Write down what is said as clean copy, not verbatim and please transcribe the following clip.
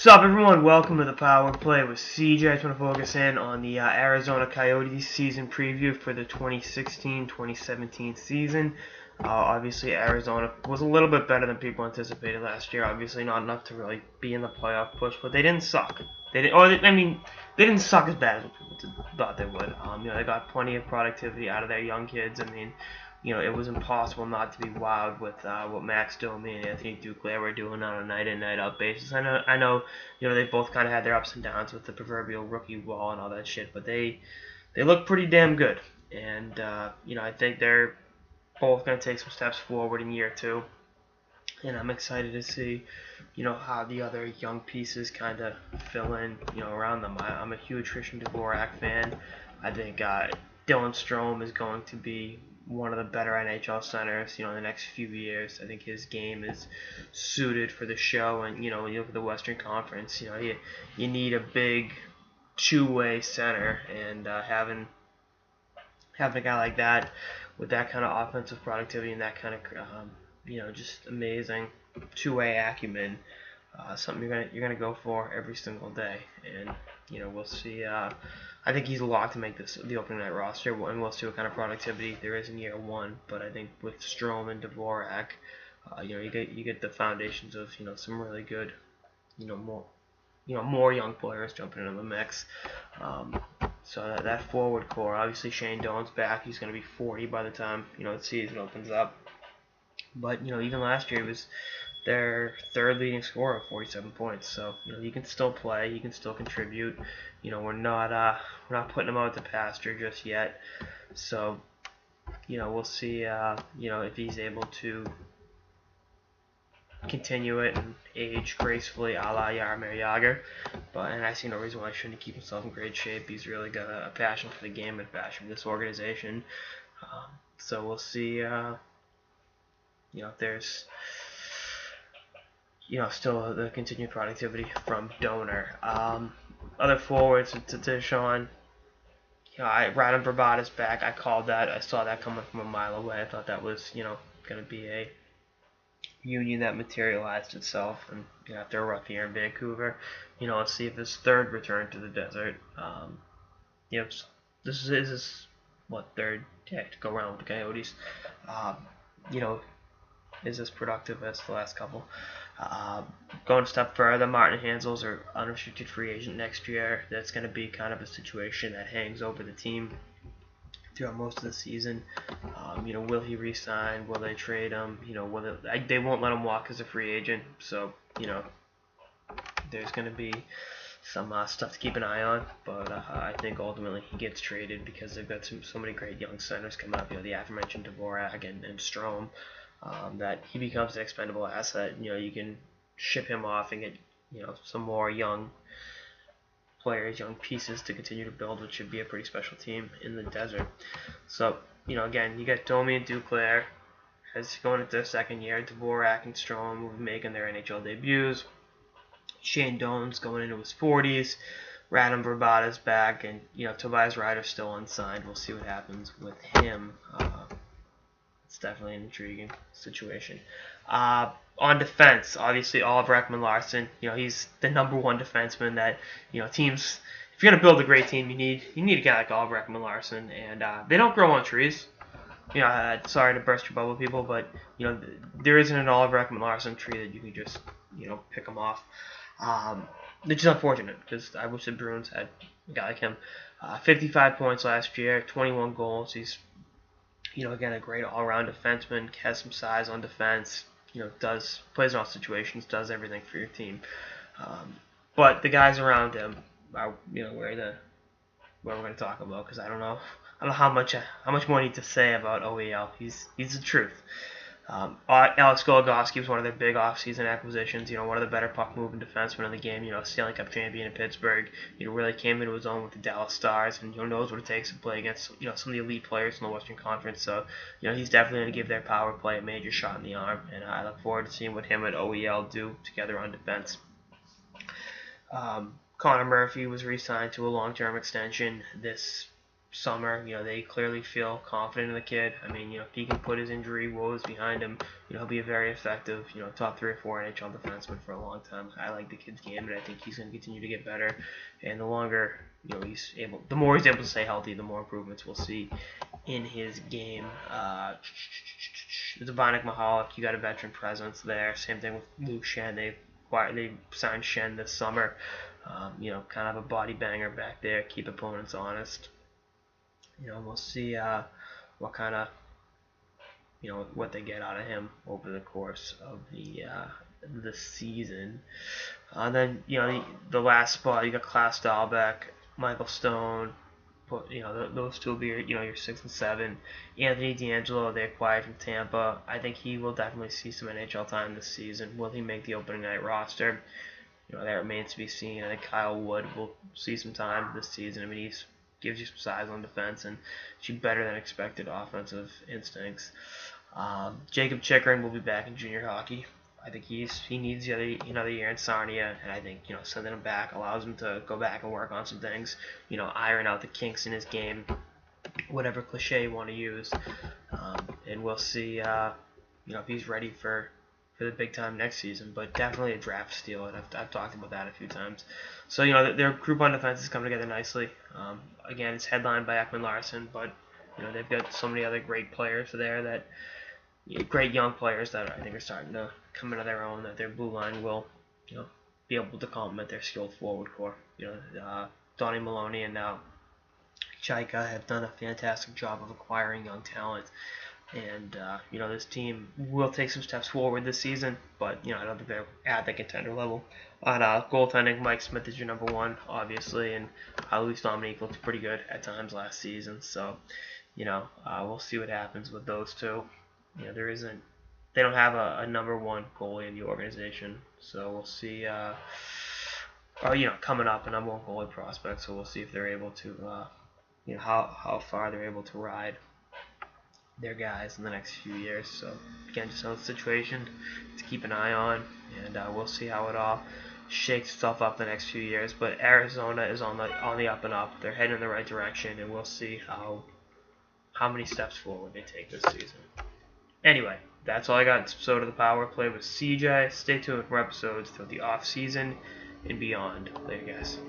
What's up, everyone? Welcome to the Power Play with CJ. I just want to focus in on the Arizona Coyotes season preview for the 2016-2017 season. Obviously, Arizona was a little bit better than people anticipated last year. Obviously, not enough to really be in the playoff push, but they didn't suck. They didn't suck as bad as people thought they would. They got plenty of productivity out of their young kids. It was impossible not to be wowed with what Max Domi and Anthony Duclair were doing on a night-in, night-out basis. I know, they both kind of had their ups and downs with the proverbial rookie wall and all that shit, but they look pretty damn good. And, I think they're both going to take some steps forward in year two. And I'm excited to see, how the other young pieces kind of fill in, around them. I'm a huge Christian Dvorak fan. I think Dylan Strome is going to be one of the better NHL centers, in the next few years. I think his game is suited for the show, and when you look at the Western Conference, you need a big two-way center, and having a guy like that with that kind of offensive productivity and that kind of just amazing two-way acumen, something you're gonna go for every single day, and we'll see. I think he's locked to make the opening night roster, and we'll see what kind of productivity there is in year one. But I think with Strome and Dvorak, you get the foundations of some really good, more young players jumping into the mix. So that forward core, obviously Shane Doan's back. He's going to be 40 by the time the season opens up. But even last year he was their third leading scorer of 47 points. So he can still play, he can still contribute. We're not putting him out to pasture just yet. So we'll see if he's able to continue it and age gracefully, a la Jaromir Jagr. And I see no reason why he shouldn't keep himself in great shape. He's really got a passion for the game and a passion for this organization. So we'll see. If there's still the continued productivity from Donor. Other forwards to Sean. Radim Vrbata's back. I called that. I saw that coming from a mile away. I thought that was going to be a union that materialized itself, and after a rough year in Vancouver, let's see if his third return to the desert. This is his third to go around with the Coyotes. Is as productive as the last couple. Going a step further, Martin Hanzal's an unrestricted free agent next year. That's going to be kind of a situation that hangs over the team throughout most of the season. Will he re-sign? Will they trade him? They won't let him walk as a free agent. So, there's going to be some stuff to keep an eye on. But I think ultimately he gets traded because they've got so many great young centers coming up. The aforementioned Dvorak and Strome. That he becomes an expendable asset. You can ship him off and get some more young players, young pieces to continue to build, which should be a pretty special team in the desert. So again, you got Domi and Duclair as going into their second year. Dvorak and Strome will be making their NHL debuts. Shane Doan's going into his 40s. Radim Vrbata's back, and Tobias Ryder's still unsigned. We'll see what happens with him. It's definitely an intriguing situation. On defense, obviously Oliver Ekman-Larsson, he's the number one defenseman that teams. If you're gonna build a great team, you need a guy like Oliver Ekman-Larsson, and they don't grow on trees. Sorry to burst your bubble, people, but there isn't an Oliver Ekman-Larsson tree that you can just pick them off. Which is unfortunate because I wish the Bruins had a guy like him. 55 points last year, 21 goals. He's again, a great all-around defenseman, has some size on defense, plays in all situations, does everything for your team. But the guys around him are, where we're going to talk about, because I don't know how much more I need to say about OEL. He's the truth. Alex Goligoski was one of their big off-season acquisitions. One of the better puck-moving defensemen in the game. Stanley Cup champion in Pittsburgh. Really came into his own with the Dallas Stars, and knows what it takes to play against some of the elite players in the Western Conference. So he's definitely going to give their power play a major shot in the arm, and I look forward to seeing what him and OEL do together on defense. Connor Murphy was re-signed to a long-term extension this summer. They clearly feel confident in the kid. I mean, if he can put his injury woes behind him, he'll be a very effective, top 3 or 4 NHL defenseman for a long time. I like the kid's game, and I think he's going to continue to get better. And the longer, the more he's able to stay healthy, the more improvements we'll see in his game. Zvanek Mahalik, you got a veteran presence there. Same thing with Luke Shen. They signed Shen this summer. Kind of a body banger back there. Keep opponents honest. We'll see what kind of, what they get out of him over the course of the season. Then, the last spot, you got Klaus Dahlbeck, Michael Stone. Those two will be your 6 and 7. Anthony D'Angelo, they acquired from Tampa. I think he will definitely see some NHL time this season. Will he make the opening night roster? That remains to be seen. I think Kyle Wood will see some time this season. I mean, he gives you some size on defense and better than expected offensive instincts. Jacob Chikrin will be back in junior hockey. I think he needs another year in Sarnia, and I think sending him back allows him to go back and work on some things. Iron out the kinks in his game, whatever cliche you want to use, and we'll see. If he's ready for the big time next season, but definitely a draft steal, and I've talked about that a few times. So their group on defense is coming together nicely. Again, it's headlined by Ekman Larsson, but they've got so many other great players there great young players that I think are starting to come into their own. That their blue line will be able to complement their skilled forward core. Donnie Maloney and now Chaika have done a fantastic job of acquiring young talent. And, this team will take some steps forward this season, but, I don't think they're at the contender level. On goaltending, Mike Smith is your number 1, obviously, and Luis Dominique looked pretty good at times last season. So, we'll see what happens with those two. They don't have a number 1 goalie in the organization, so we'll see, coming up, a number 1 goalie prospect, so we'll see if they're able to, how far they're able to ride their guys in the next few years. So again, just another situation to keep an eye on, and we'll see how it all shakes itself up the next few years. But Arizona is on the up and up. They're heading in the right direction, and we'll see how many steps forward they take this season. Anyway, that's all I got in this episode of the Power Play with CJ. Stay tuned for episodes throughout the off season and beyond. Later, guys.